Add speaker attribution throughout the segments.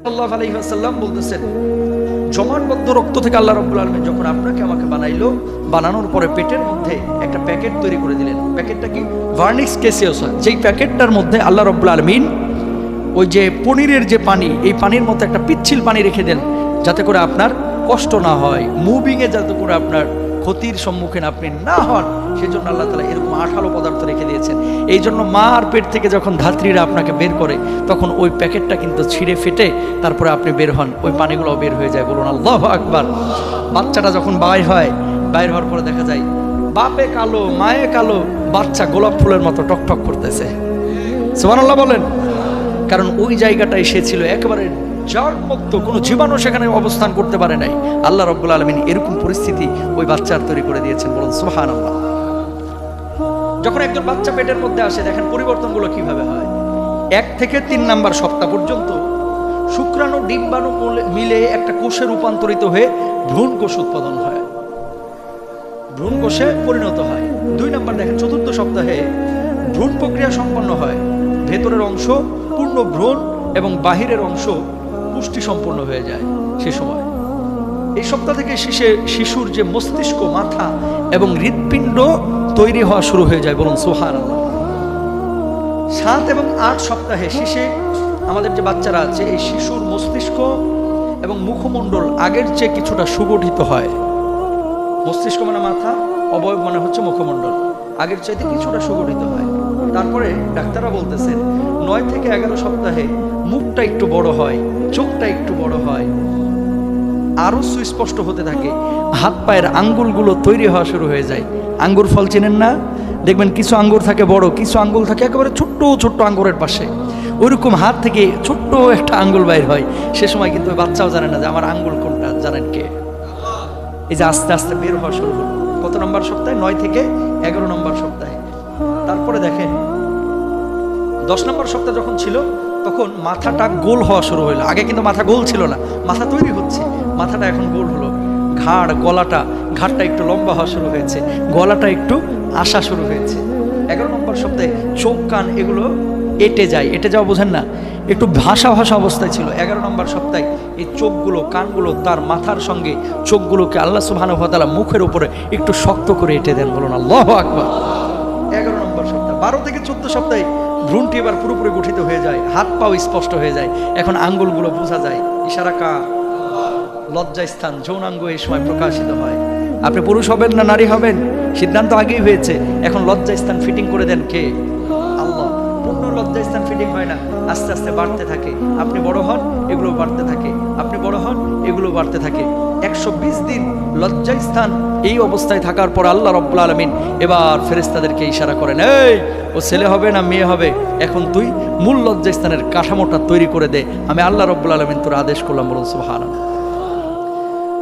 Speaker 1: সাল্লাল্লাহু আলাইহি ওয়াসাল্লাম বলতেছেন, জমাটবদ্ধ রক্ত থেকে আল্লাহ রাব্বুল আলামিন যখন আপনাকে আমাকে বানাইলো, বানানোর পরে পেটের মধ্যে একটা প্যাকেট তৈরি করে দিলেন। প্যাকেটটা কি? ভার্নিক্স ক্যাসিওসা। যেই প্যাকেটটার মধ্যে আল্লাহ রাব্বুল আলামিন ওই যে পনিরের যে পানি, এই পানির মধ্যে একটা পিচ্ছিল পানি রেখে দেন, যাতে করে আপনার কষ্ট না হয়, মুভিংয়ে যাতে করে আপনার ক্ষতির সম্মুখীন আপনি না হন, সেজন্য আল্লাহ তাআলা এরকম আঠালো পদার্থ রেখে দিয়েছেন। এই জন্য মার পেট থেকে যখন ধাত্রীরা আপনাকে বের করে, তখন ওই প্যাকেটটা কিন্তু ছিঁড়ে ফেটে তারপরে আপনি বের হন, ওই পানিগুলোও বের হয়ে যায়। বলুন আল্লাহু আকবার। বাচ্চাটা যখন বাইর হয়, বাইর হওয়ার পরে দেখা যায় বাপে কালো মায়ে কালো, বাচ্চা গোলাপ ফুলের মতো টকটক করতেছে। সুবহানাল্লাহ বলেন। কারণ ওই জায়গাটায় সে ছিল একেবারে জার্মুক্ত, কোনো জীবাণু সেখানে অবস্থান করতে পারে নাই। আল্লাহ রাব্বুল আলামিন এরকম পরিস্থিতি ওই বাচ্চার তৈরি করে দিয়েছেন। বলুন সুবহানাল্লাহ। যখন একজন বাচ্চা পেটের মধ্যে আসে, দেখেন পরিবর্তনগুলো কিভাবে হয়। 1 থেকে 3 নাম্বার সপ্তাহ পর্যন্ত শুক্রাণু ডিম্বাণু মিলে একটা কোষে রূপান্তরিত হয়ে ভ্রূণ কোষ উৎপাদন হয়, ভ্রূণ কোষে পরিণত হয়। 2 নাম্বার দেখেন 4র্থ সপ্তাহে ভ্রূণ প্রক্রিয়া সম্পন্ন হয়, ভেতরের অংশ পূর্ণ ভ্রূণ এবং বাহিরের অংশ পুষ্টি সম্পন্ন হয়ে যায়। সে সময় এই সপ্তাহ থেকে শিশুর যে মস্তিষ্ক, মাথা এবং হৃৎপিণ্ড তৈরি হওয়া শুরু হয়ে যায়। বলুন সুবহানাল্লাহ। 7 এবং 8 সপ্তাহে আমাদের যে বাচ্চারা আছে, এই শিশুর মস্তিষ্ক এবং মুখমণ্ডল আগের চেয়ে কিছুটা সুগঠিত হয়। মস্তিষ্ক মানে মাথা, অবয়ব মানে হচ্ছে মুখমণ্ডল, আগের চাইতে কিছুটা সুগঠিত হয়। তারপরে ডাক্তাররা বলতেছেন 9 থেকে 11 সপ্তাহে মুখটা একটু বড় হয়, চোখটা একটু বড় হয়, আরো সুস্পষ্ট হতে থাকে, হাত পায়ের আঙ্গুলগুলো তৈরি হওয়া শুরু হয়ে যায়। আঙ্গুর ফল চেনেন না? দেখবেন কিছু আঙ্গুর থাকে বড়, কিছু আঙ্গুল থাকে একেবারে ছোট্ট ছোট্ট আঙ্গুরের পাশে। ওইরকম হাত থেকে ছোট্ট একটা আঙ্গুল বাইর হয়। সে সময় কিন্তু বাচ্চাও জানে না যে আমার আঙ্গুল কোনটা। জানেন কে? এই যে আস্তে আস্তে বের হওয়া শুরু হলো। কত নম্বর সপ্তাহে? 9 থেকে 11 নম্বর সপ্তাহে। তারপরে দেখেন 10 নম্বর সপ্তাহ যখন ছিল, তখন মাথাটা গোল হওয়া শুরু হলো। আগে কিন্তু মাথা গোল ছিল না, মাথা তৈরি হচ্ছে, মাথাটা এখন গোল হলো। ঘাড়টা একটু লম্বা হওয়া শুরু হয়েছে, গলাটা একটু আসা শুরু হয়েছে। 11 নম্বর সপ্তাহে চোখ কান এগুলো এঁটে যায়। এঁটে যাওয়া বোঝেন না? একটু ভাষা অবস্থায় ছিল। 11 নম্বর সপ্তাহে এই চোখগুলো, কানগুলো তার মাথার সঙ্গে চোখগুলোকে আল্লাহ সুবহানাহু ওয়া তাআলা মুখের উপরে একটু শক্ত করে এঁটে দেন। বলুন আল্লাহু আকবার। 11 নম্বর সপ্তাহ। 12 থেকে 14 সপ্তাহে ভ্রূণটি এবার পুরোপুরি গঠিত হয়ে যায়, হাত পাও স্পষ্ট হয়ে যায়, এখন আঙ্গুলগুলো বোঝা যায়। ইশারা কার? লজ্জাস্থান, যৌনাঙ্গ এই সময় প্রকাশিত হয়। আপনি পুরুষ হবেন না নারী হবেন সিদ্ধান্ত আগেই হয়েছে, এখন লজ্জাস্থান ফিটিং করে দেন কে? আল্লাহ। পূর্ণ লজ্জাস্থান ফিটিং হয় না, আস্তে আস্তে বাড়তে থাকে। আপনি বড় হন, এগুলো বাড়তে থাকে, আপনি বড় হন, এগুলো বাড়তে থাকে। 120 দিন লজ্জাস্থান এই অবস্থায় থাকার পর আল্লাহ রাব্বুল আলামিন এবার ফেরেশতাদেরকে ইশারা করেন, এই ও ছেলে হবে না মেয়ে হবে, এখন তুই মূল লজ্জাস্থানের কাঠামোটা তৈরি করে দে, আমি আল্লাহ রাব্বুল আলামিন তোর আদেশ করলাম। বলুন সুবহানাল্লাহ।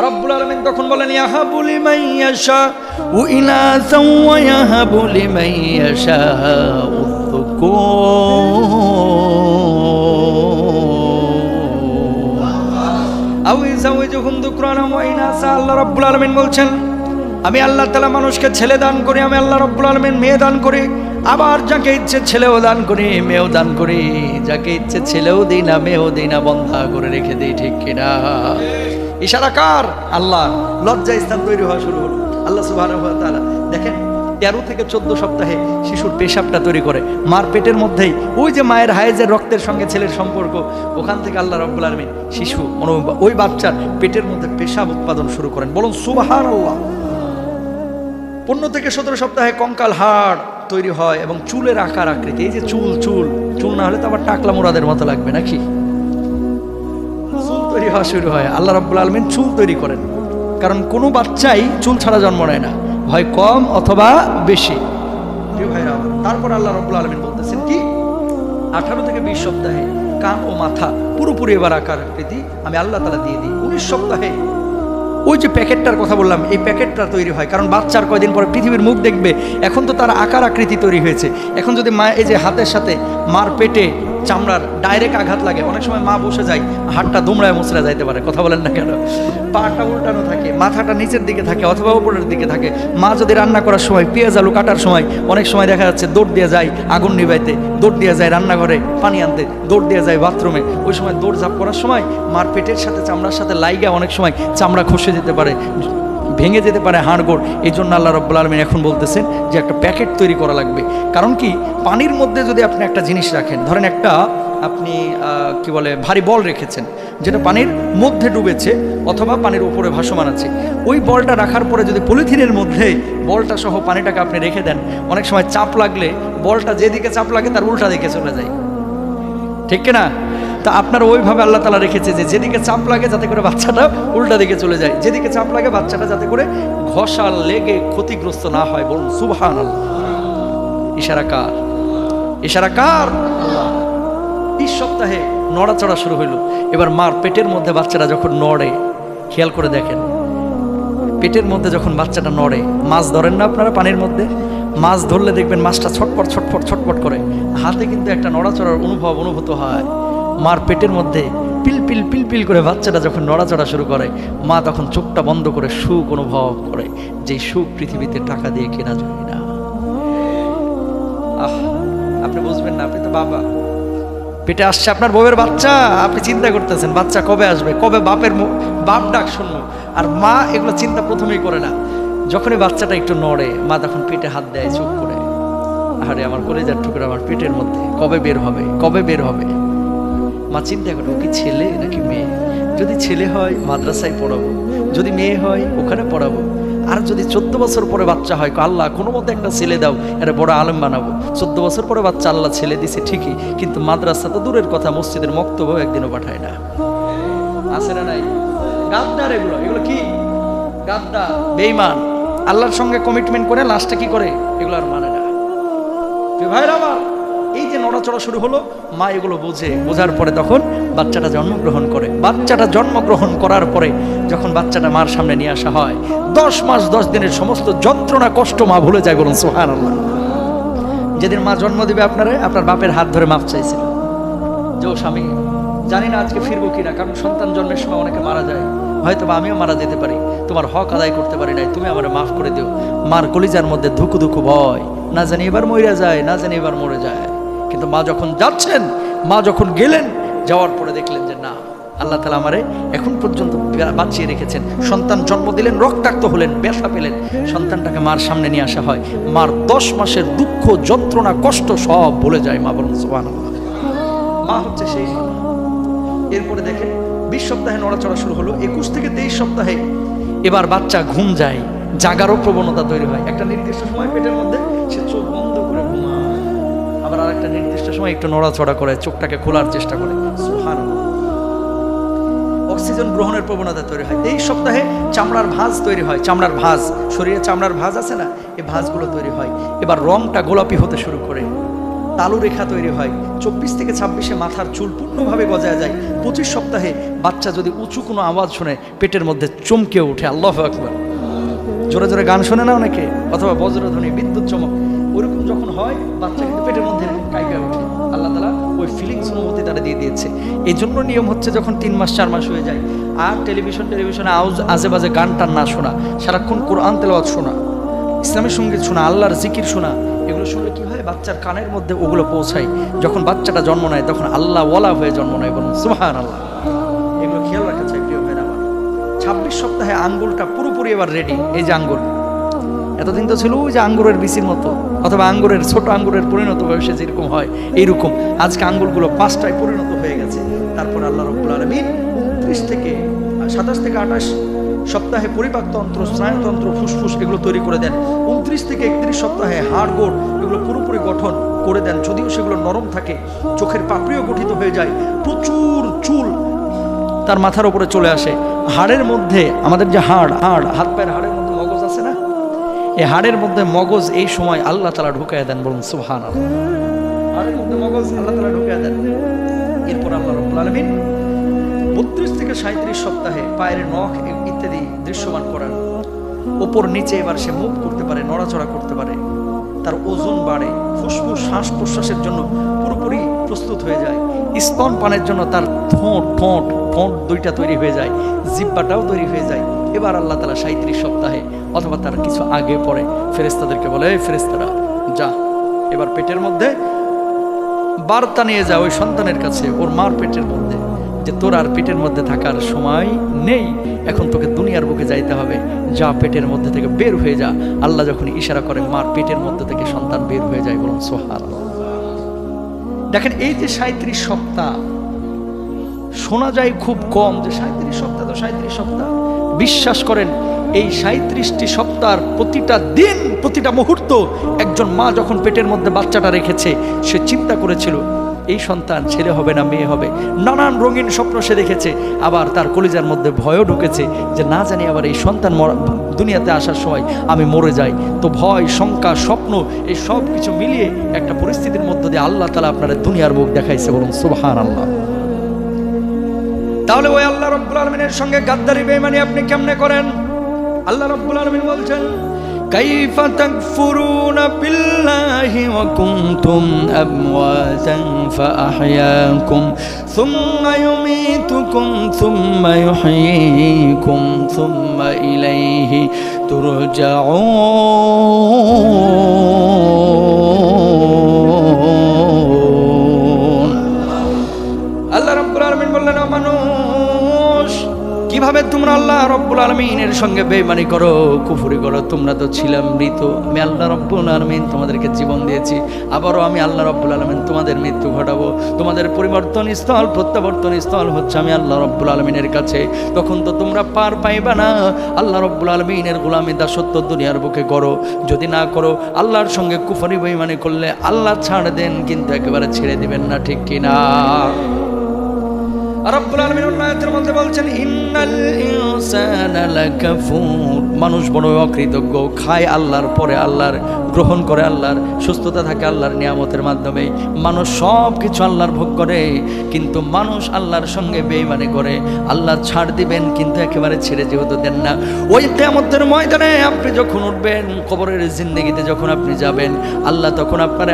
Speaker 1: রব্বুল আলামিন তখন বলেন, ইয়াহাবু লিমান ইয়াশাউ ইনাসা ওয়া ইয়াহাবু লিমান ইয়াশাউ আও ইয়াযাওযুহুম যুকরানা ওয়া ইনাসা। আল্লাহ রাব্বুল আলামিন বলছেন, আমি আল্লাহ তাআলা মানুষকে ছেলে দান করি, আমি আল্লাহ রাব্বুল আলামিন মেয়ে দান করি, আবার যাকে ইচ্ছে ছেলেও দান করি মেয়েও দান করি, যাকে ইচ্ছে ছেলেও দিই না মেয়েও দিই না, বন্ধা করে রেখে দিই। ঠিক কিনা? ইশারা কার? আল্লাহ। লজ্জাস্থান তৈরি হওয়া শুরু হলো। আল্লাহ সুবহানাহু ওয়া তাআলা দেখেন 13 থেকে 14 সপ্তাহে শিশুর পেশাবটা তৈরি করে মার পেটের মধ্যেই। ওই যে মায়ের হায়েজের রক্তের সঙ্গে ছেলের সম্পর্ক, ওখান থেকে আল্লাহ রাব্বুল আলামিন শিশু ওই বাচ্চার পেটের মধ্যে পেশাব উৎপাদন শুরু করেন। বলুন সুবহানাল্লাহ। 15 থেকে 17 সপ্তাহে কঙ্কাল হাড় তৈরি হয় এবং চুলের আকার আকৃতি। এই যে চুল না হলে তো আবার টাকলা মুরাদের মতো লাগবে নাকি? চুল তৈরি হওয়া শুরু হয়। আল্লাহ রাব্বুল আলামিন চুল তৈরি করেন, কারণ কোনো বাচ্চাই চুল ছাড়া জন্ম নেয় না, হয় কম অথবা বেশি। তারপর আল্লাহ রাব্বুল আলামিন বলতেছেন কি, 18 থেকে 20 সপ্তাহে কান ও মাথা পুরোপুরি এবার আকার আকৃতি আমি আল্লাহ তাআলা দিয়ে দিই। 19 সপ্তাহে ওই যে প্যাকেটটার কথা বললাম, এই প্যাকেটটা তৈরি হয়, কারণ বাচ্চার কয়দিন পরে পৃথিবীর মুখ দেখবে, এখন তো তার আকার আকৃতি তৈরি হয়েছে। এখন যদি মা এই যে হাতের সাথে মার পেটে চামড়ার ডাইরেক্ট আঘাত লাগে। অনেক সময় মা বসে যায়, হাতটা দুমড়ায় মুচড়ে যাইতে পারে, কথা বলেন না কেন? পাটা উল্টানো থাকে, মাথাটা নিচের দিকে থাকে অথবা উপরের দিকে থাকে। মা যদি রান্না করার সময় পেঁয়াজ আলু কাটার সময় অনেক সময় দেখা যাচ্ছে দৌড় দিয়ে যায় আগুন নিভাইতে, দৌড় দিয়ে যায় রান্নাঘরে পানি আনতে, দৌড় দিয়ে যায় বাথরুমে। ওই সময় দৌড় ঝাঁপ করার সময় মার পেটের সাথে চামড়ার সাথে লাইগা অনেক সময় চামড়া খসে যেতে পারে, ভেঙে যেতে পারে হাড়গোড়। এই জন্য আল্লাহ রাব্বুল আলামিন এখন বলতেছেন যে একটা প্যাকেট তৈরি করা লাগবে। কারণ কি, পানির মধ্যে যদি আপনি একটা জিনিস রাখেন, ধরেন একটা আপনি কি বলে ভারী বল রেখেছেন যেটা পানির মধ্যে ডুবেছে অথবা পানির উপরে ভাসমান আছে, ওই বলটা রাখার পরে যদি পলিথিনের মধ্যে বলটা সহ পানিটাকে আপনি রেখে দেন, অনেক সময় চাপ লাগলে বলটা যেদিকে চাপ লাগে তার উল্টা দিকে চলে যায়, ঠিক কিনা? তা আপনার ওইভাবে আল্লাহ তাআলা রেখেছে যে যেদিকে চাপ লাগে যাতে করে বাচ্চাটা উল্টা দিকে চলে যায়, যেদিকে চাপ লাগে বাচ্চাটা যাতে করে ঘষা লেগে ক্ষতিগ্রস্ত না হয়। বলুন সুবহানাল্লাহ। ইশারা কার? ইশারা কার? আল্লাহ। এই সপ্তাহে নড়াচড়া শুরু হইল। এবার মার পেটের মধ্যে বাচ্চাটা যখন নড়ে, খেয়াল করে দেখেন, পেটের মধ্যে যখন বাচ্চাটা নড়ে, মাছ ধরেন না আপনারা পানির মধ্যে? মাছ ধরলে দেখবেন মাছটা ছটপট ছটপট ছটপট করে, হাতে কিন্তু একটা নড়াচড়ার অনুভূত হয়। মার পেটের মধ্যে পিলপিল পিলপিল করে বাচ্চাটা যখন নড়াচড়া শুরু করে, মা তখন চোখটা বন্ধ করে সুখ অনুভব করে, যে সুখ পৃথিবীতে টাকা দিয়ে কেনা যায় না। আপনি বুঝবেন না, আপনি তো বাবা, পেটে আসছে আপনার বউয়ের বাচ্চা, আপনি চিন্তা করতেছেন বাচ্চা কবে আসবে, কবে বাপ ডাক শুনবো। আর মা এগুলো চিন্তা প্রথমেই করে না। যখনই বাচ্চাটা একটু নড়ে, মা তখন পেটে হাত দেয় চুপ করে, আরে আমার কলেজার টুকরা আমার পেটের মধ্যে কবে বের হবে, কবে বের হবে। মা চিন্তা করে, ও কি ছেলে নাকি মেয়ে? যদি ছেলে হয় মাদ্রাসায় পড়াবো, যদি মেয়ে হয় ওখানে পড়াবো। আর যদি 14 বছর পরে বাচ্চা হয়, আল্লাহ কোনো মতে একটা ছেলে দাও, এটা বড় আলেম বানাবো। 14 বছর পরে বাচ্চা আল্লাহ ছেলে দিছে ঠিকই, কিন্তু মাদ্রাসা তো দূরের কথা, মসজিদের মক্তব্য একদিনও পাঠায় না। আছে না নাই? গাদ্দার এগুলো, এগুলো কি গাদ্দা, বেঈমান। আল্লাহর সঙ্গে কমিটমেন্ট করে লাস্টে কি করে, এগুলো আর মানে না। ভাইরা আমার, এই যে নড়াচড়া শুরু হলো, মা এগুলো বোঝার পরে তখন বাচ্চাটা জন্মগ্রহণ করে। বাচ্চাটা জন্মগ্রহণ করার পরে যখন বাচ্চাটা মার সামনে নিয়ে আসা হয়, 10 মাস 10 দিনের সমস্ত যন্ত্রণা কষ্ট মা ভুলে যায়। বলুন সুবহানাল্লাহ। যেদিন মা জন্ম দিবে আপনার বাপের হাত ধরে মাপ চাইছিল যে, ও স্বামী, জানি না আজকে ফিরবো কিনা, কারণ সন্তান জন্মের সময় অনেকে মারা যায়, হয়তো বা আমিও মারা যেতে পারি, তোমার হক আদায় করতে পারি নাই, তুমি আমার মাফ করে দিও। মার কলিজার মধ্যে ধুকু ধুকু ভয়, না জানি এবার মরে যায়, না জানি এবার মরে যায়। কিন্তু মা যখন যাচ্ছেন, মা যখন গেলেন, যাওয়ার পরে দেখলেন যে না, আল্লাহ তাআলা আমারে এখন পর্যন্ত বাঁচিয়ে রেখেছেন। সন্তান জন্ম দিলেন, রক্তাক্ত হলেন, ব্যথা পেলেন, সন্তানটাকে মার সামনে নিয়ে আসা হয়। মার 10 মাসের দুঃখ যন্ত্রণা কষ্ট সব ভুলে যায় মা। বলুন সুবহানাল্লাহ। মা হচ্ছে সেই মা। এরপরে দেখেন 20 সপ্তাহে নড়াচড়া শুরু হলো। 21 থেকে 23 সপ্তাহে এবার বাচ্চা ঘুম যায়, জাগারও প্রবণতা তৈরি হয়। একটা নির্দিষ্ট সময় পেটের মধ্যে সে চোখ বন্ধ করে ঘুমায়, আবার আর একটা নির্দিষ্ট সময় একটু নড়াচড়া করে, চোখটাকে খোলার চেষ্টা করে। সুবহানাল্লাহ। অক্সিজেন গ্রহণের প্রবণতা তৈরি হয়। 23 সপ্তাহে চামড়ার ভাঁজ তৈরি হয়। চামড়ার ভাঁজ, শরীরে চামড়ার ভাঁজ আছে না, এই ভাঁজগুলো তৈরি হয়। এবার রংটা গোলাপি হতে শুরু করে, তালু রেখা তৈরি হয়। 24 থেকে 26-এ মাথার চুল পূর্ণভাবে গজায় যায়। 25 সপ্তাহে বাচ্চা যদি উঁচু কোনো আওয়াজ শুনে, পেটের মধ্যে চমকে ওঠে। আল্লাহু আকবার। জোরে জোরে গান শোনে না অনেকে, অথবা বজ্রধ্বনি, বিদ্যুৎ চমক, ওরকম যখন হয় বাচ্চা কিন্তু পেটের মধ্যে কাঁপে ওঠে। আল্লাহ তাআলা ওই ফিলিংস অনুমতি তারা দিয়ে দিয়েছে। এই জন্য নিয়ম হচ্ছে যখন 3 মাস 4 মাস হয়ে যায়, আর টেলিভিশনে আজে বাজে গান টান না শোনা, সারাক্ষণ কোরআন তেলাওয়াত শোনা, ইসলামী সঙ্গীত শোনা, আল্লাহর জিকির শোনা। এগুলো শুনলে কি হয়, বাচ্চার কানের মধ্যে ওগুলো পৌঁছায়। যখন বাচ্চাটা জন্ম নেয় তখন আল্লাহ ওয়ালা হয়ে জন্ম নেয়। বলুন সুবহানাল্লাহ। এগুলো খেয়াল রাখা চাই প্রিয় ভাইরা আমার। 26 সপ্তাহে আঙ্গুলটা পুরোপুরি এবার রেডি। এই যে আঙ্গুর, এতদিন তো ছিল ওই যে আঙ্গুরের বিচির মতো, অথবা আঙ্গুরের ছোট আঙ্গুরের পরিণত বয়সে যেরকম হয় এইরকম। আজকে আঙ্গুরগুলো 5টায় পরিণত হয়ে গেছে। তারপর আল্লাহ রাব্বুল আলামিন 27 থেকে 28 সপ্তাহে পরিপাকতন্ত্র, স্নায়ুতন্ত্র, ফুসফুস এগুলো তৈরি করে দেন। 29 থেকে 31 সপ্তাহে হাড় গোড় এগুলো পুরোপুরি গঠন করে দেন। যদিও সেগুলো নরম থাকে, চোখের পাপড়িও গঠিত হয়ে যায়, প্রচুর চুল তার মাথার উপরে চলে আসে। হাড়ের মধ্যে আমাদের যে হাড় হাত পায়ের হাড়ের মধ্যে মগজ আছে না, এই হাড়ের মধ্যে মগজ এই সময় আল্লাহ তাআলা ঢুকায় দেন। বলুন সুবহানাল্লাহ। হাড়ের মধ্যে মগজ আল্লাহ তাআলা ঢুকায় দেন। এরপর আল্লাহ রাব্বুল আলামিন 32 থেকে 37 সপ্তাহে পায়ের নখ ইত্যাদি দৃশ্যমান করান। উপর নিচে এবার সে মুভ করতে পারে, নড়াচড়া করতে পারে। তার ওজন বাড়ে, ফুসফুস শ্বাস প্রশ্বাসের জন্য পুরোপুরি প্রস্তুত হয়ে যায়, স্তন পানের জন্য তার ঠোঁট দুইটা তৈরি হয়ে যায়, জিহ্বাটাও তৈরি হয়ে যায়। এবার আল্লাহ তাআলা 37 সপ্তাহে অথবা তার কিছু আগে পরে ফেরেশতাদেরকে বলে, এই ফেরেশতারা যা, এবার পেটের মধ্যে বার্তা নিয়ে যা ওই সন্তানের কাছে, ওর মার পেটের মধ্যে, যে তোর আর পেটের মধ্যে থাকার সময় নেই, এখন তোকে দুনিয়ার বুকে যাইতে হবে, যা পেটের মধ্যে থেকে বের হয়ে যা। আল্লাহ যখন ইশারা করে মার পেটের মধ্যে থেকে সন্তান বের হয়ে যায়, বলুন সুবহানাল্লাহ। দেখেন এই যে 37 সপ্তাহ, শোনা যায় খুব কম যে 37 সপ্তাহ তো 37 সপ্তাহ। বিশ্বাস করেন এই 37টি সপ্তাহের প্রতিটা দিন, প্রতিটা মুহূর্ত একজন মা যখন পেটের মধ্যে বাচ্চাটা রেখেছে, সে চিন্তা করেছিল এই সন্তান ছেলে হবে না মেয়ে হবে, নানান রঙিন স্বপ্ন সে দেখেছে। আবার তার কলিজার মধ্যে ভয়ও ঢুকেছে যে না জানি আবার এই সন্তান দুনিয়াতে আসার সময় আমি মরে যাই। তো ভয়, শঙ্কা, স্বপ্ন এই সব কিছু মিলিয়ে একটা পরিস্থিতির মধ্য দিয়ে আল্লাহ তাআলা আপনার দুনিয়ার মুখ দেখাইছে, বলুন সুবহানাল্লাহ। তাহলে ওই আল্লাহ রাব্বুল আলামিনের সঙ্গে গাদ্দারি বেঈমানি আপনি কেমনে করেন? আল্লাহ রাব্বুল আলামিন বলছেন, কাইফা তাকফুরুনা বিল্লাহি ওয়া কুনতুম আমওয়াতান ফাআহইয়াকুম সুম্মা ইউমীতুকুম সুম্মা ইউহয়ীকুম সুম্মা ইলাইহি তুরজাউন। আল্লাহ রাব্বুল আলামিন বললেন, ও মানুষ, কিভাবে তোমরা আল্লাহ রাব্বুল আলামিনের সঙ্গে বেঈমানি করো, কুফরি করো? তোমরা তো ছিলাম মৃত, আমি আল্লাহ রাব্বুল আলামিন তোমাদেরকে জীবন দিয়েছি, আবারও আমি আল্লাহ রাব্বুল আলামিন তোমাদের মৃত্যু ঘটাবো। তোমাদের পরিবর্তন স্থল, প্রত্যাবর্তন স্থল হচ্ছে আমি আল্লাহ রাব্বুল আলামিনের কাছে। তখন তো তোমরা পার পাইবা না। আল্লাহ রাব্বুল আলামিনের গোলামি দাসত্ব দুনিয়ার বুকে করো, যদি না করো আল্লাহর সঙ্গে কুফরি বেঈমানি করলে আল্লাহ ছাড় দেন, কিন্তু একেবারে ছেড়ে দিবেন না, ঠিক কিনা? রব্বুল আলামিন আয়াতের মধ্যে বলছেন, ইন্নাল ইনসানা লাকাফুর, মানুষ বড় অকৃতজ্ঞ, খায় আল্লাহর, পরে আল্লাহর, গ্রহণ করে আল্লাহর, সুস্থতা থাকে আল্লাহর নিয়ামতের মাধ্যমে। মানুষ সব কিছু আল্লাহর ভোগ করে, কিন্তু মানুষ আল্লাহর সঙ্গে বেঈমানি করে। আল্লাহ ছাড় দিবেন, কিন্তু একেবারে ছেড়ে যেহেতু দেন না। ওই কিয়ামতের ময়দানে আপনি যখন উঠবেন, কবরের জিন্দেগিতে যখন আপনি যাবেন, আল্লাহ তখন আপনার